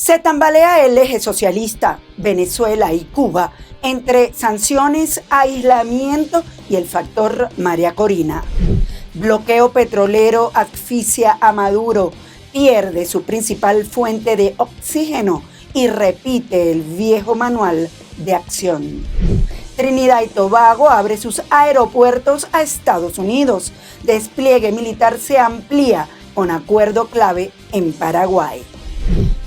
Se tambalea el eje socialista, Venezuela y Cuba, entre sanciones, aislamiento y el factor María Corina. Bloqueo petrolero asfixia a Maduro, pierde su principal fuente de oxígeno y repite el viejo manual de acción. Trinidad y Tobago abre sus aeropuertos a Estados Unidos. Despliegue militar se amplía con acuerdo clave en Paraguay.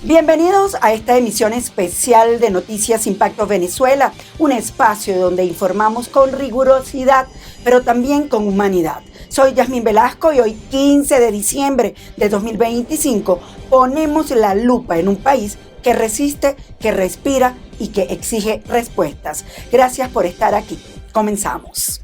Bienvenidos a esta emisión especial de Noticias Impacto Venezuela, un espacio donde informamos con rigurosidad, pero también con humanidad. Soy Yasmín Velasco y hoy, 15 de diciembre de 2025, ponemos la lupa en un país que resiste, que respira y que exige respuestas. Gracias por estar aquí. Comenzamos.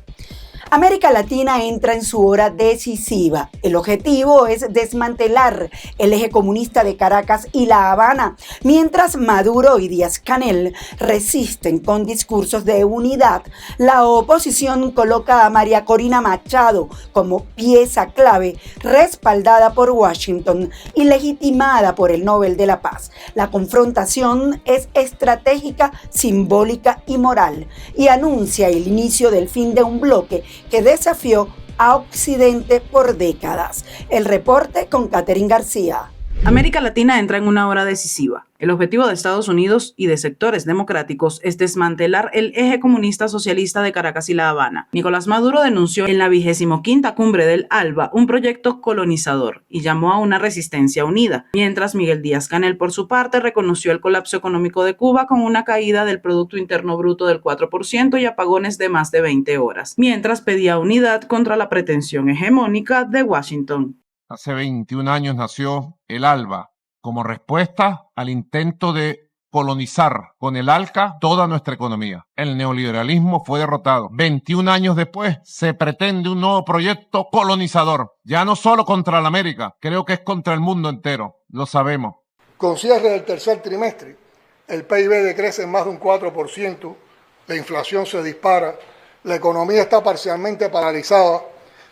América Latina entra en su hora decisiva. El objetivo es desmantelar el eje comunista de Caracas y La Habana, mientras Maduro y Díaz-Canel resisten con discursos de unidad. La oposición coloca a María Corina Machado como pieza clave, respaldada por Washington y legitimada por el Nobel de la Paz. La confrontación es estratégica, simbólica y moral, y anuncia el inicio del fin de un bloque que desafió a Occidente por décadas. El reporte con Catherine García. América Latina entra en una hora decisiva. El objetivo de Estados Unidos y de sectores democráticos es desmantelar el eje comunista socialista de Caracas y La Habana. Nicolás Maduro denunció en la 25ª cumbre del ALBA un proyecto colonizador y llamó a una resistencia unida, mientras Miguel Díaz-Canel, por su parte, reconoció el colapso económico de Cuba con una caída del Producto Interno Bruto del 4% y apagones de más de 20 horas, mientras pedía unidad contra la pretensión hegemónica de Washington. Hace 21 años nació el ALBA como respuesta al intento de colonizar con el ALCA toda nuestra economía. El neoliberalismo fue derrotado. 21 años después se pretende un nuevo proyecto colonizador, ya no solo contra la América, creo que es contra el mundo entero, lo sabemos. Con cierre del tercer trimestre, el PIB decrece en más de un 4%, la inflación se dispara, la economía está parcialmente paralizada,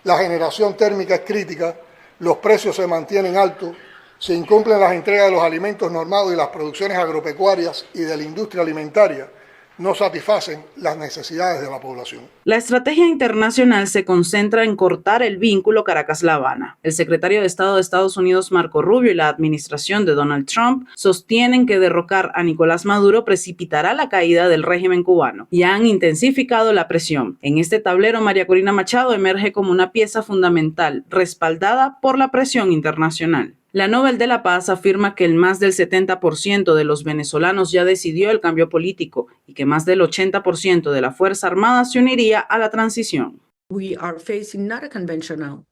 la generación térmica es crítica, los precios se mantienen altos, se incumplen las entregas de los alimentos normados y las producciones agropecuarias y de la industria alimentaria no satisfacen las necesidades de la población. La estrategia internacional se concentra en cortar el vínculo Caracas-La Habana. El secretario de Estado de Estados Unidos, Marco Rubio, y la administración de Donald Trump sostienen que derrocar a Nicolás Maduro precipitará la caída del régimen cubano y han intensificado la presión. En este tablero, María Corina Machado emerge como una pieza fundamental, respaldada por la presión internacional. La Nobel de la Paz afirma que el más del 70% de los venezolanos ya decidió el cambio político y que más del 80% de la Fuerza Armada se uniría a la transición. We are facing not a conventional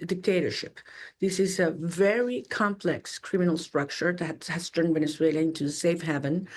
dictatorship. This is a very complex criminal structure that has turned Venezuela into a safe haven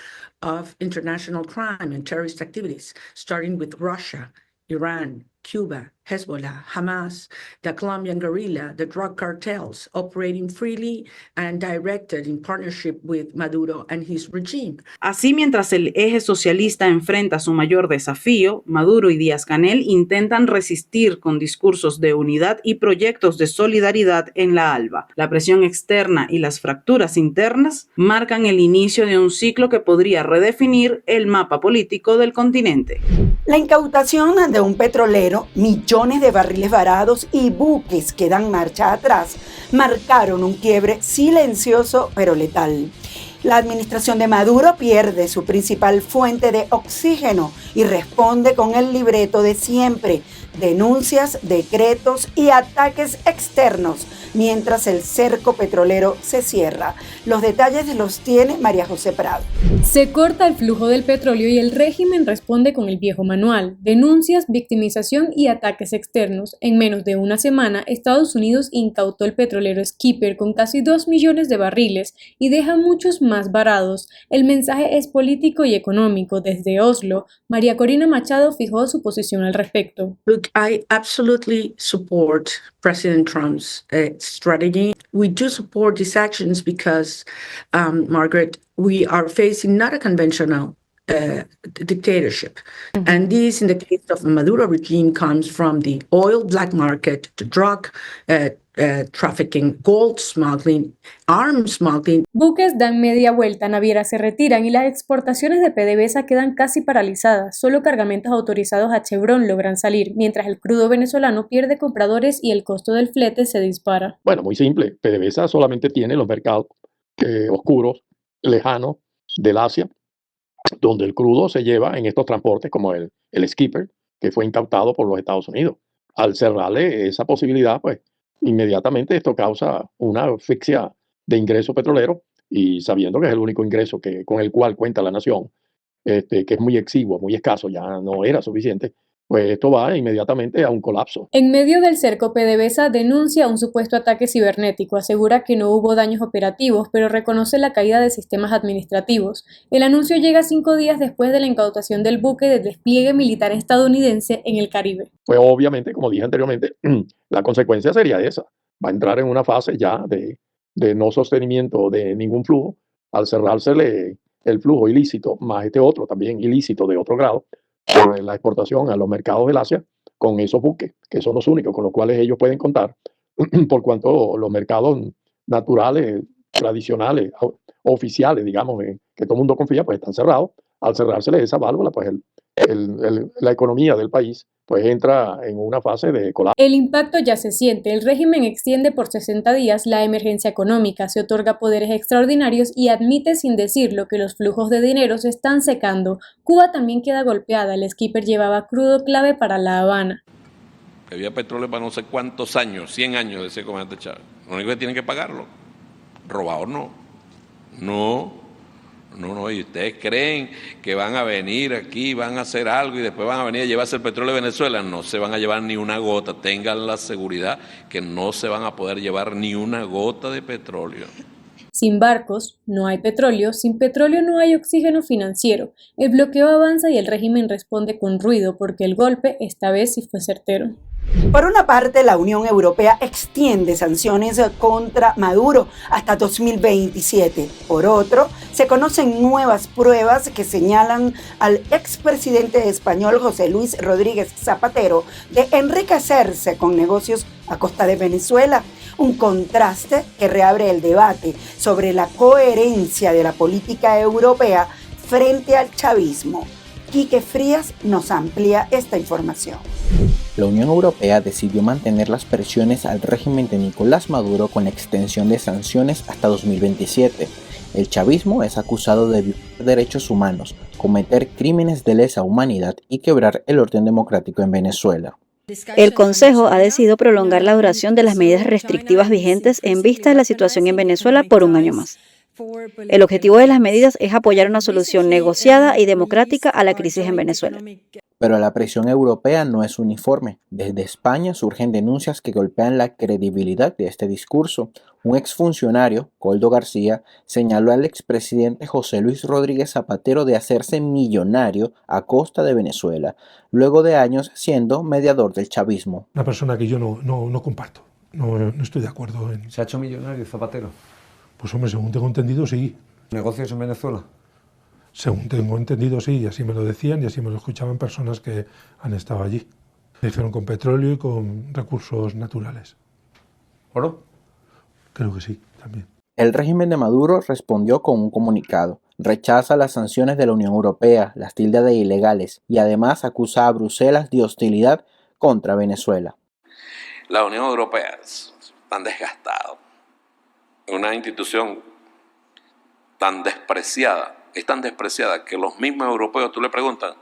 of international crime and terrorist activities, starting with Russia, Iran, Cuba, Hezbollah, Hamas, the Colombian guerrilla, the drug cartels operating freely and directed in partnership with Maduro and his regime. Así, mientras el eje socialista enfrenta su mayor desafío, Maduro y Díaz-Canel intentan resistir con discursos de unidad y proyectos de solidaridad en la ALBA. La presión externa y las fracturas internas marcan el inicio de un ciclo que podría redefinir el mapa político del continente. La incautación de un petrolero, millones de barriles varados y buques que dan marcha atrás marcaron un quiebre silencioso pero letal. La administración de Maduro pierde su principal fuente de oxígeno y responde con el libreto de siempre: denuncias, decretos y ataques externos, mientras el cerco petrolero se cierra. Los detalles los tiene María José Prado. Se corta el flujo del petróleo y el régimen responde con el viejo manual: denuncias, victimización y ataques externos. En menos de una semana, Estados Unidos incautó el petrolero Skipper con casi 2 millones de barriles y deja muchos más varados. El mensaje es político y económico. Desde Oslo, María Corina Machado fijó su posición al respecto. Look, I absolutely support President Trump's strategy. We do support these actions because, Margaret, we are facing not a conventional dictatorship. And this, in the case of the Maduro regime, comes from the oil black market, the drug trafficking, gold smuggling, arms smuggling. Buques dan media vuelta, navieras se retiran y las exportaciones de PDVSA quedan casi paralizadas. Solo cargamentos autorizados a Chevron logran salir, mientras el crudo venezolano pierde compradores y el costo del flete se dispara. Bueno, muy simple. PDVSA solamente tiene los mercados oscuros, lejanos del Asia, donde el crudo se lleva en estos transportes como el Skipper, que fue incautado por los Estados Unidos. Al cerrarle esa posibilidad, pues inmediatamente esto causa una asfixia de ingreso petrolero, y sabiendo que es el único ingreso con el cual cuenta la nación, que es muy exiguo, muy escaso, ya no era suficiente, pues esto va inmediatamente a un colapso. En medio del cerco, PDVSA denuncia un supuesto ataque cibernético, asegura que no hubo daños operativos, pero reconoce la caída de sistemas administrativos. El anuncio llega 5 días después de la incautación del buque de despliegue militar estadounidense en el Caribe. Pues obviamente, como dije anteriormente, la consecuencia sería esa. Va a entrar en una fase ya de no sostenimiento de ningún flujo, al cerrársele el flujo ilícito, más este otro también ilícito de otro grado, por la exportación a los mercados del Asia con esos buques, que son los únicos con los cuales ellos pueden contar, por cuanto los mercados naturales, tradicionales, oficiales, digamos, que todo el mundo confía, pues están cerrados. Al cerrársele esa válvula, pues la economía del país pues entra en una fase de colapso. El impacto ya se siente. El régimen extiende por 60 días la emergencia económica, se otorga poderes extraordinarios y admite sin decirlo que los flujos de dinero se están secando. Cuba también queda golpeada. El Skipper llevaba crudo clave para La Habana. Había petróleo para no sé cuántos años, 100 años, decía el comandante Chávez. Lo único que tienen que pagarlo. Robador no. No, y ustedes creen que van a venir aquí, van a hacer algo y después van a venir a llevarse el petróleo de Venezuela. No se van a llevar ni una gota, tengan la seguridad que no se van a poder llevar ni una gota de petróleo. Sin barcos no hay petróleo, sin petróleo no hay oxígeno financiero. El bloqueo avanza y el régimen responde con ruido porque el golpe esta vez sí fue certero. Por una parte, la Unión Europea extiende sanciones contra Maduro hasta 2027. Por otro, se conocen nuevas pruebas que señalan al expresidente español José Luis Rodríguez Zapatero de enriquecerse con negocios a costa de Venezuela. Un contraste que reabre el debate sobre la coherencia de la política europea frente al chavismo. Quique Frías nos amplía esta información. La Unión Europea decidió mantener las presiones al régimen de Nicolás Maduro con la extensión de sanciones hasta 2027. El chavismo es acusado de violar derechos humanos, cometer crímenes de lesa humanidad y quebrar el orden democrático en Venezuela. El Consejo ha decidido prolongar la duración de las medidas restrictivas vigentes en vista de la situación en Venezuela por un año más. El objetivo de las medidas es apoyar una solución negociada y democrática a la crisis en Venezuela. Pero la presión europea no es uniforme. Desde España surgen denuncias que golpean la credibilidad de este discurso. Un exfuncionario, Koldo García, señaló al expresidente José Luis Rodríguez Zapatero de hacerse millonario a costa de Venezuela, luego de años siendo mediador del chavismo. Una persona que yo no comparto, no estoy de acuerdo en... ¿Se ha hecho millonario Zapatero? Pues hombre, según tengo entendido, sí. ¿Negocios en Venezuela? Según tengo entendido, sí, y así me lo decían y así me lo escuchaban personas que han estado allí. Me hicieron con petróleo y con recursos naturales. ¿Oro? Creo que sí, también. El régimen de Maduro respondió con un comunicado. Rechaza las sanciones de la Unión Europea, las tilda de ilegales y además acusa a Bruselas de hostilidad contra Venezuela. La Unión Europea está desgastada. Una institución tan despreciada. Es tan despreciada que los mismos europeos, tú le preguntas,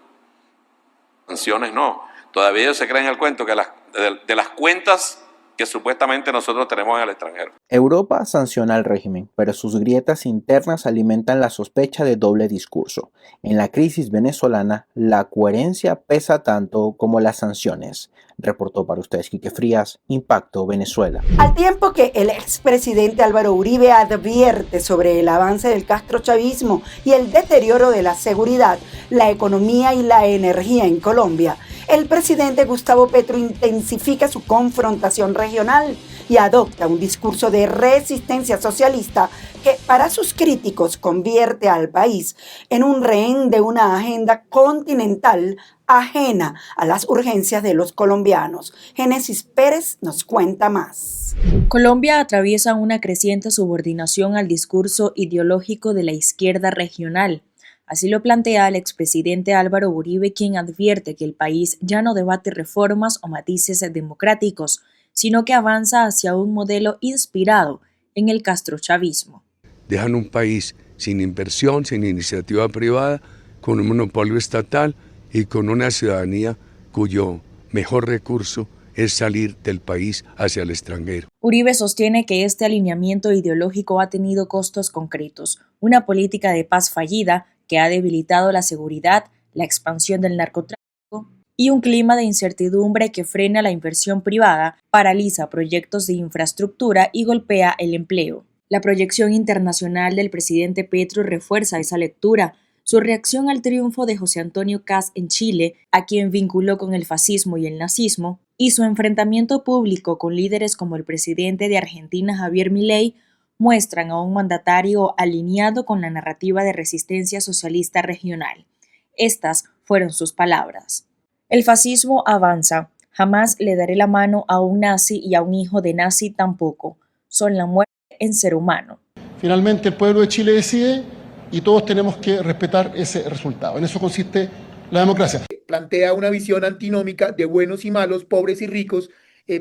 sanciones no. Todavía ellos se creen el cuento que de las cuentas que supuestamente nosotros tenemos en el extranjero. Europa sanciona al régimen, pero sus grietas internas alimentan la sospecha de doble discurso. En la crisis venezolana, la coherencia pesa tanto como las sanciones. Reportó para ustedes Quique Frías, Impacto Venezuela. Al tiempo que el expresidente Álvaro Uribe advierte sobre el avance del castrochavismo y el deterioro de la seguridad, la economía y la energía en Colombia, el presidente Gustavo Petro intensifica su confrontación regional. y adopta un discurso de resistencia socialista que para sus críticos convierte al país en un rehén de una agenda continental ajena a las urgencias de los colombianos. Génesis Pérez nos cuenta más. Colombia atraviesa una creciente subordinación al discurso ideológico de la izquierda regional. Así lo plantea el expresidente Álvaro Uribe, quien advierte que el país ya no debate reformas o matices democráticos, sino que avanza hacia un modelo inspirado en el castrochavismo. Dejan un país sin inversión, sin iniciativa privada, con un monopolio estatal y con una ciudadanía cuyo mejor recurso es salir del país hacia el extranjero. Uribe sostiene que este alineamiento ideológico ha tenido costos concretos, una política de paz fallida que ha debilitado la seguridad, la expansión del narcotráfico y un clima de incertidumbre que frena la inversión privada, paraliza proyectos de infraestructura y golpea el empleo. La proyección internacional del presidente Petro refuerza esa lectura. Su reacción al triunfo de José Antonio Kast en Chile, a quien vinculó con el fascismo y el nazismo, y su enfrentamiento público con líderes como el presidente de Argentina Javier Milei, muestran a un mandatario alineado con la narrativa de resistencia socialista regional. Estas fueron sus palabras. El fascismo avanza. Jamás le daré la mano a un nazi y a un hijo de nazi tampoco. Son la muerte en ser humano. Finalmente el pueblo de Chile decide y todos tenemos que respetar ese resultado. En eso consiste la democracia. Plantea una visión antinómica de buenos y malos, pobres y ricos,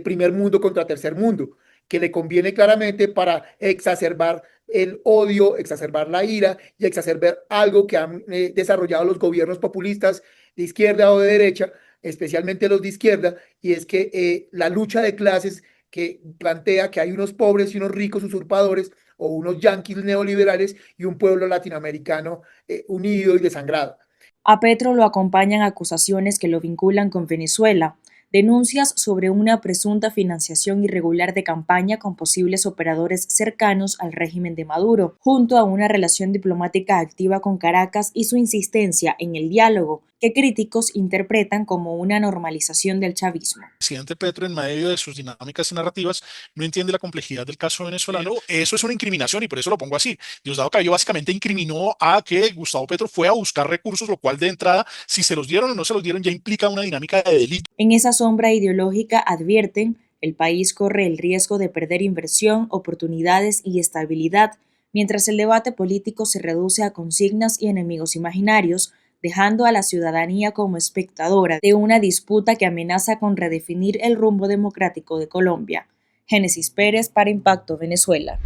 primer mundo contra tercer mundo, que le conviene claramente para exacerbar el odio, exacerbar la ira y exacerbar algo que han desarrollado los gobiernos populistas de izquierda o de derecha, especialmente los de izquierda, y es que la lucha de clases que plantea que hay unos pobres y unos ricos usurpadores o unos yanquis neoliberales y un pueblo latinoamericano unido y desangrado. A Petro lo acompañan acusaciones que lo vinculan con Venezuela, denuncias sobre una presunta financiación irregular de campaña con posibles operadores cercanos al régimen de Maduro, junto a una relación diplomática activa con Caracas y su insistencia en el diálogo, que críticos interpretan como una normalización del chavismo. El presidente Petro, en medio de sus dinámicas y narrativas, no entiende la complejidad del caso venezolano. Eso es una incriminación y por eso lo pongo así. Diosdado Cabello básicamente incriminó a que Gustavo Petro fue a buscar recursos, lo cual de entrada, si se los dieron o no se los dieron, ya implica una dinámica de delito. En esa sombra ideológica, advierten, el país corre el riesgo de perder inversión, oportunidades y estabilidad, mientras el debate político se reduce a consignas y enemigos imaginarios, dejando a la ciudadanía como espectadora de una disputa que amenaza con redefinir el rumbo democrático de Colombia. Génesis Pérez para Impacto Venezuela.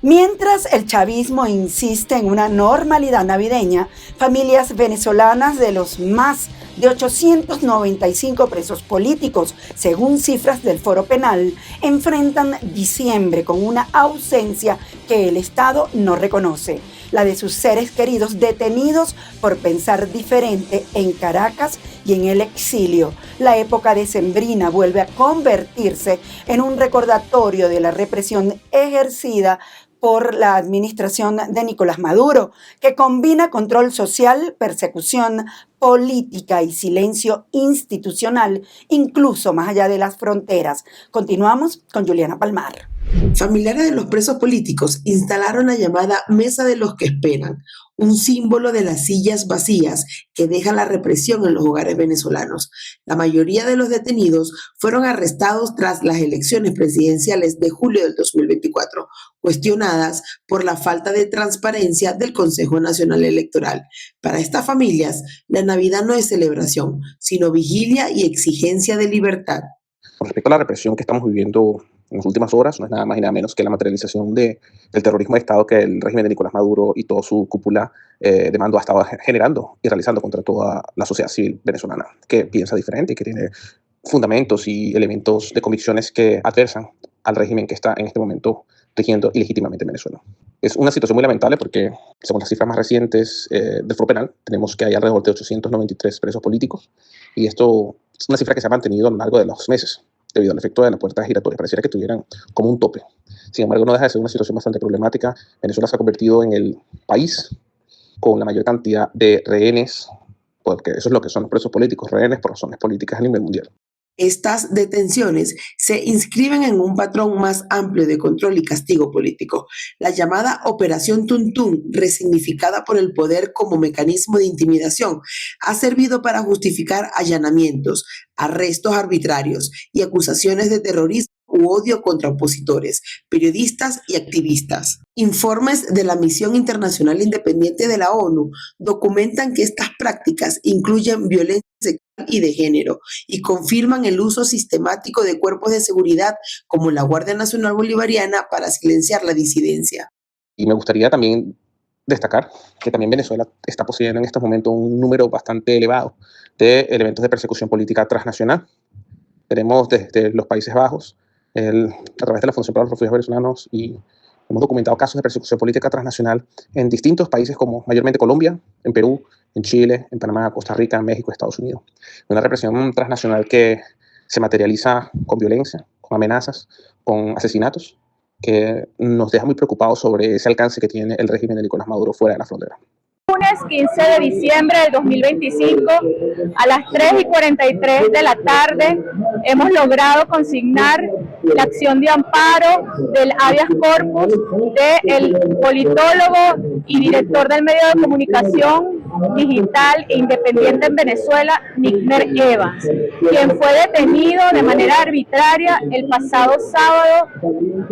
Mientras el chavismo insiste en una normalidad navideña, familias venezolanas de los más de 895 presos políticos, según cifras del Foro Penal, enfrentan diciembre con una ausencia que el Estado no reconoce, la de sus seres queridos detenidos por pensar diferente en Caracas y en el exilio. La época decembrina vuelve a convertirse en un recordatorio de la represión ejercida por la administración de Nicolás Maduro, que combina control social, persecución política y silencio institucional, incluso más allá de las fronteras. Continuamos con Juliana Palmar. Familiares de los presos políticos instalaron la llamada Mesa de los que Esperan, un símbolo de las sillas vacías que deja la represión en los hogares venezolanos. La mayoría de los detenidos fueron arrestados tras las elecciones presidenciales de julio del 2024, cuestionadas por la falta de transparencia del Consejo Nacional Electoral. Para estas familias, la Navidad no es celebración, sino vigilia y exigencia de libertad. Con respecto a la represión que estamos viviendo en las últimas horas, no es nada más y nada menos que la materialización del terrorismo de Estado que el régimen de Nicolás Maduro y toda su cúpula de mando ha estado generando y realizando contra toda la sociedad civil venezolana, que piensa diferente y que tiene fundamentos y elementos de convicciones que adversan al régimen que está en este momento rigiendo ilegítimamente en Venezuela. Es una situación muy lamentable porque, según las cifras más recientes del Foro Penal, tenemos que hay alrededor de 893 presos políticos, y esto es una cifra que se ha mantenido a lo largo de los meses, debido al efecto de la puerta giratoria. Pareciera que tuvieran como un tope. Sin embargo, no deja de ser una situación bastante problemática. Venezuela se ha convertido en el país con la mayor cantidad de rehenes, porque eso es lo que son los presos políticos, rehenes por razones políticas a nivel mundial. Estas detenciones se inscriben en un patrón más amplio de control y castigo político. La llamada Operación Tuntún, resignificada por el poder como mecanismo de intimidación, ha servido para justificar allanamientos, arrestos arbitrarios y acusaciones de terrorismo u odio contra opositores, periodistas y activistas. Informes de la Misión Internacional Independiente de la ONU documentan que estas prácticas incluyen violencia sexual y de género y confirman el uso sistemático de cuerpos de seguridad como la Guardia Nacional Bolivariana para silenciar la disidencia. Y me gustaría también destacar que también Venezuela está poseyendo en estos momentos un número bastante elevado de elementos de persecución política transnacional. Tenemos desde los Países Bajos, a través de la Fundación para los Refugiados Venezolanos, y hemos documentado casos de persecución política transnacional en distintos países como mayormente Colombia, en Perú, en Chile, en Panamá, Costa Rica, México, Estados Unidos. Una represión transnacional que se materializa con violencia, con amenazas, con asesinatos, que nos deja muy preocupados sobre ese alcance que tiene el régimen de Nicolás Maduro fuera de la frontera. Lunes 15 de diciembre del 2025, a las 3:43 de la tarde, hemos logrado consignar la acción de amparo del habeas corpus del politólogo y director del medio de comunicación digital e independiente en Venezuela, Nikmer Evans, quien fue detenido de manera arbitraria el pasado sábado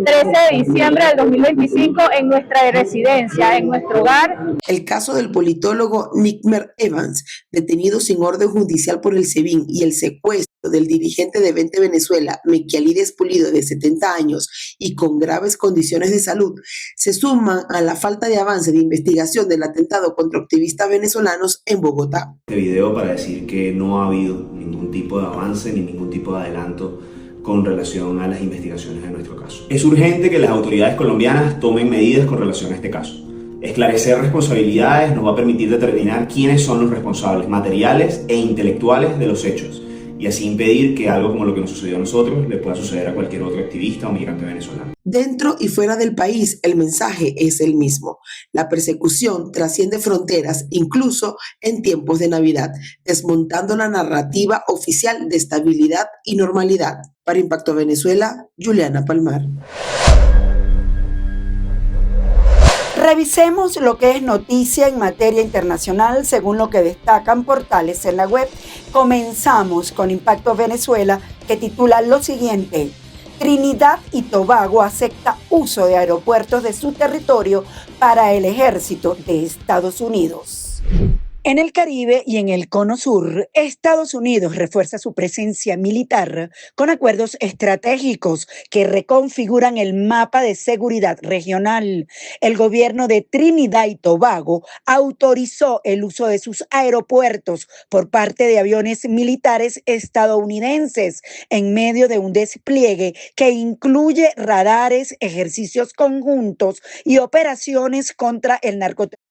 13 de diciembre del 2025 en nuestra residencia, en nuestro hogar. El caso del politólogo Nikmer Evans, detenido sin orden judicial por el SEBIN, y el secuestro del dirigente de Vente Venezuela, Melquiades Pulido, de 70 años y con graves condiciones de salud, se suman a la falta de avance de investigación del atentado contra activistas venezolanos en Bogotá. Este video para decir que no ha habido ningún tipo de avance ni ningún tipo de adelanto con relación a las investigaciones de nuestro caso. Es urgente que las autoridades colombianas tomen medidas con relación a este caso. Esclarecer responsabilidades nos va a permitir determinar quiénes son los responsables materiales e intelectuales de los hechos, y así impedir que algo como lo que nos sucedió a nosotros le pueda suceder a cualquier otro activista o migrante venezolano. Dentro y fuera del país, el mensaje es el mismo. La persecución trasciende fronteras, incluso en tiempos de Navidad, desmontando la narrativa oficial de estabilidad y normalidad. Para Impacto Venezuela, Juliana Palmar. Revisemos lo que es noticia en materia internacional según lo que destacan portales en la web. Comenzamos con Impacto Venezuela, que titula lo siguiente: Trinidad y Tobago acepta uso de aeropuertos de su territorio para el ejército de Estados Unidos. En el Caribe y en el Cono Sur, Estados Unidos refuerza su presencia militar con acuerdos estratégicos que reconfiguran el mapa de seguridad regional. El gobierno de Trinidad y Tobago autorizó el uso de sus aeropuertos por parte de aviones militares estadounidenses en medio de un despliegue que incluye radares, ejercicios conjuntos y operaciones contra el narcotráfico.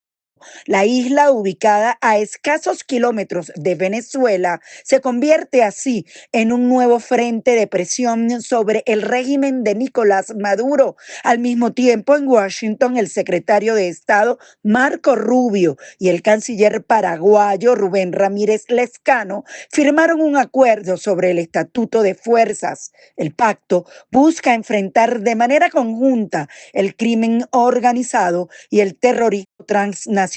La isla, ubicada a escasos kilómetros de Venezuela, se convierte así en un nuevo frente de presión sobre el régimen de Nicolás Maduro. Al mismo tiempo, en Washington, el secretario de Estado Marco Rubio y el canciller paraguayo Rubén Ramírez Lezcano firmaron un acuerdo sobre el estatuto de fuerzas. El pacto busca enfrentar de manera conjunta el crimen organizado y el terrorismo transnacional,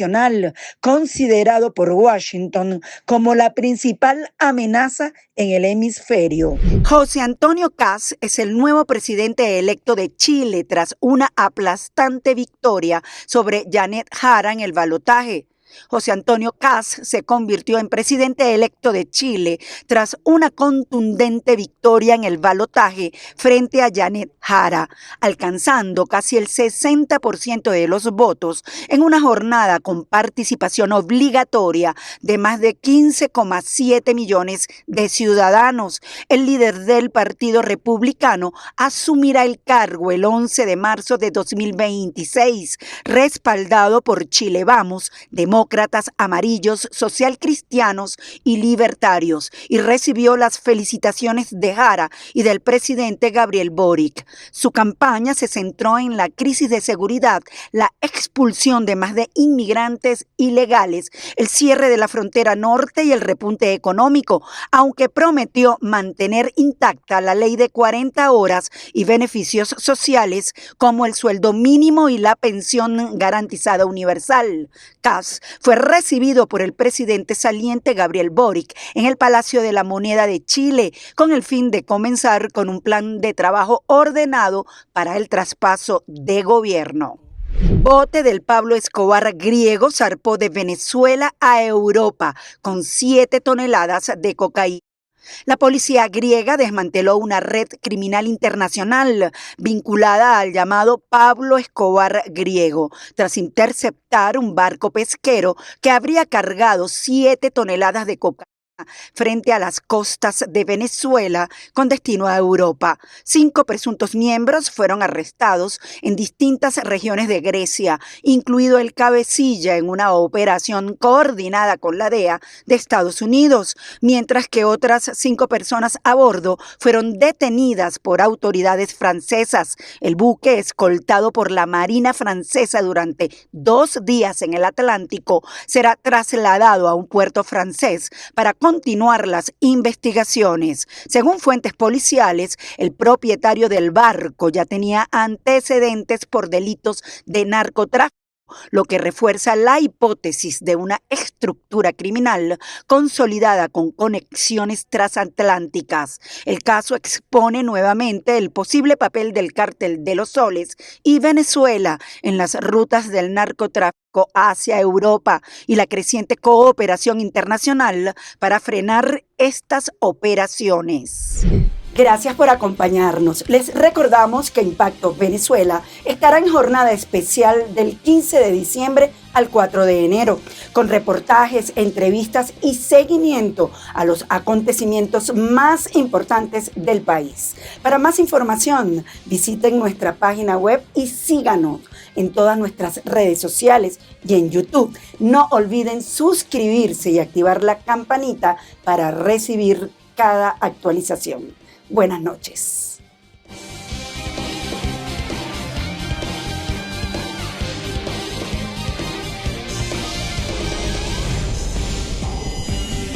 considerado por Washington como la principal amenaza en el hemisferio. José Antonio Kast es el nuevo presidente electo de Chile tras una aplastante victoria sobre Janet Jara en el balotaje. José Antonio Kast se convirtió en presidente electo de Chile tras una contundente victoria en el balotaje frente a Janet Jara, alcanzando casi el 60% de los votos en una jornada con participación obligatoria de más de 15,7 millones de ciudadanos. El líder del Partido Republicano asumirá el cargo el 11 de marzo de 2026, respaldado por Chile Vamos, Demócratas demócratas, amarillos, socialcristianos y libertarios, y recibió las felicitaciones de Jara y del presidente Gabriel Boric. Su campaña se centró en la crisis de seguridad, la expulsión de más de inmigrantes ilegales, el cierre de la frontera norte y el repunte económico, aunque prometió mantener intacta la ley de 40 horas y beneficios sociales como el sueldo mínimo y la pensión garantizada universal. Kast fue recibido por el presidente saliente Gabriel Boric en el Palacio de la Moneda de Chile con el fin de comenzar con un plan de trabajo ordenado para el traspaso de gobierno. Bote del Pablo Escobar griego zarpó de Venezuela a Europa con 7 toneladas de cocaína. La policía griega desmanteló una red criminal internacional vinculada al llamado Pablo Escobar griego, tras interceptar un barco pesquero que habría cargado 7 toneladas de cocaína frente a las costas de Venezuela con destino a Europa. 5 presuntos miembros fueron arrestados en distintas regiones de Grecia, incluido el cabecilla en una operación coordinada con la DEA de Estados Unidos, mientras que otras 5 personas a bordo fueron detenidas por autoridades francesas. El buque, escoltado por la Marina francesa durante 2 días en el Atlántico, será trasladado a un puerto francés para continuar las investigaciones. Según fuentes policiales, el propietario del barco ya tenía antecedentes por delitos de narcotráfico, lo que refuerza la hipótesis de una estructura criminal consolidada con conexiones transatlánticas. El caso expone nuevamente el posible papel del Cártel de los Soles y Venezuela en las rutas del narcotráfico hacia Europa y la creciente cooperación internacional para frenar estas operaciones. Gracias por acompañarnos. Les recordamos que Impacto Venezuela estará en jornada especial del 15 de diciembre al 4 de enero, con reportajes, entrevistas y seguimiento a los acontecimientos más importantes del país. Para más información, visiten nuestra página web y síganos en todas nuestras redes sociales y en YouTube. No olviden suscribirse y activar la campanita para recibir cada actualización. Buenas noches.